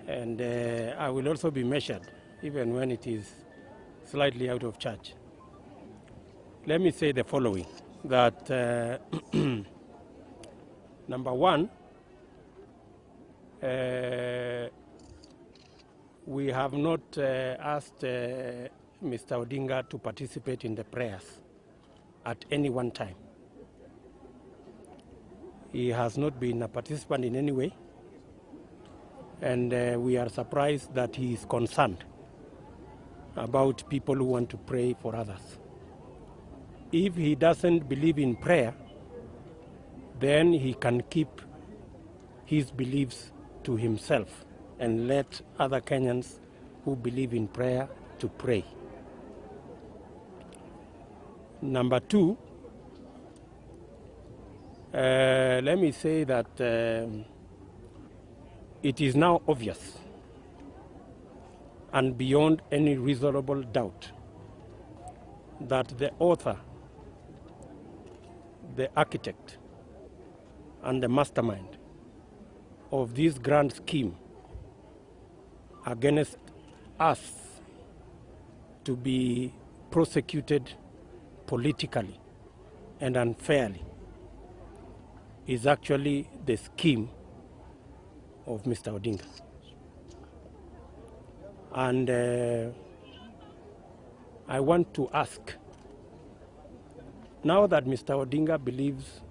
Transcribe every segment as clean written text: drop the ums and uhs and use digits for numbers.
And I will also be measured, even when it is slightly out of charge. Let me say the following, that number one, we have not asked Mr. Odinga to participate in the prayers at any one time. He has not been a participant in any way, and we are surprised that he is concerned about people who want to pray for others. If he doesn't believe in prayer, then he can keep his beliefs to himself and let other Kenyans who believe in prayer to pray. Number two, let me say that it is now obvious and beyond any reasonable doubt that the author, the architect, and the mastermind of this grand scheme against us to be prosecuted politically and unfairly is actually the scheme of Mr. Odinga. And I want to ask, now that Mr. Odinga believes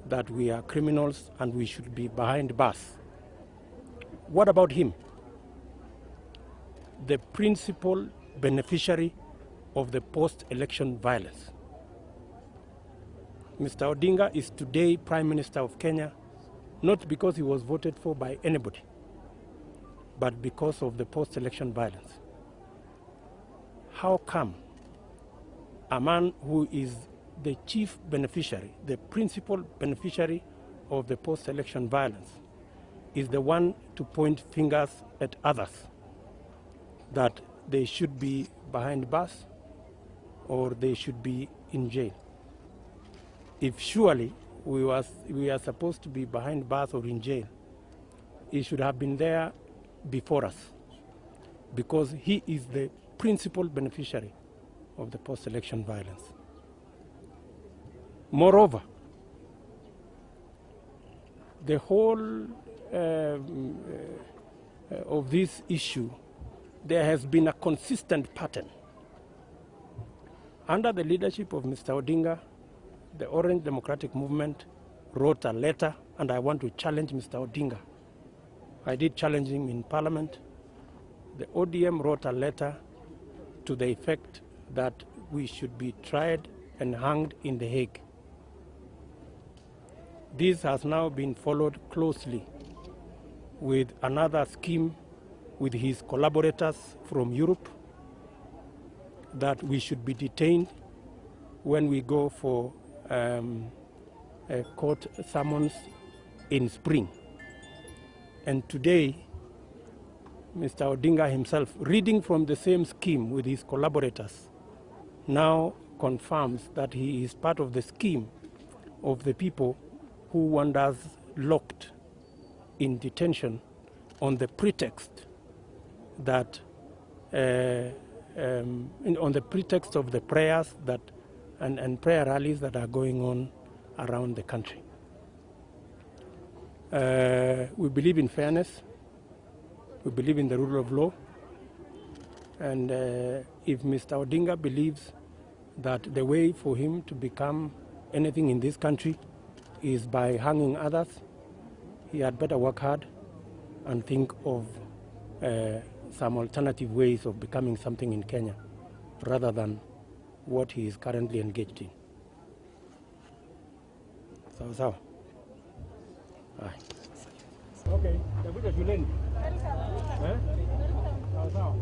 that we are criminals and we should be behind bars, what about him? The principal beneficiary of the post-election violence. Mr. Odinga is today Prime Minister of Kenya, not because he was voted for by anybody, but because of the post-election violence. How come a man who is the chief beneficiary, the principal beneficiary of the post-election violence, is the one to point fingers at others that they should be behind bars or they should be in jail? If surely we are supposed to be behind bars or in jail, he should have been there before us, because he is the principal beneficiary of the post-election violence. Moreover, the whole of this issue, there has been a consistent pattern. Under the leadership of Mr. Odinga, the Orange Democratic Movement wrote a letter, and I want to challenge Mr. Odinga. I did challenge him in Parliament. The ODM wrote a letter to the effect that we should be tried and hanged in The Hague. This has now been followed closely with another scheme with his collaborators from Europe, that we should be detained when we go for court summons in spring. And today, Mr. Odinga himself, reading from the same scheme with his collaborators, now confirms that he is part of the scheme of the people who want us locked in detention on the pretext that on the pretext of the prayers that and prayer rallies that are going on around the country. We believe in fairness. We believe in the rule of law. And if Mr. Odinga believes that the way for him to become anything in this country is by hanging others, he had better work hard and think of some alternative ways of becoming something in Kenya, rather than what he is currently engaged in. Sawa. Okay, takuja shuleni. Sawa.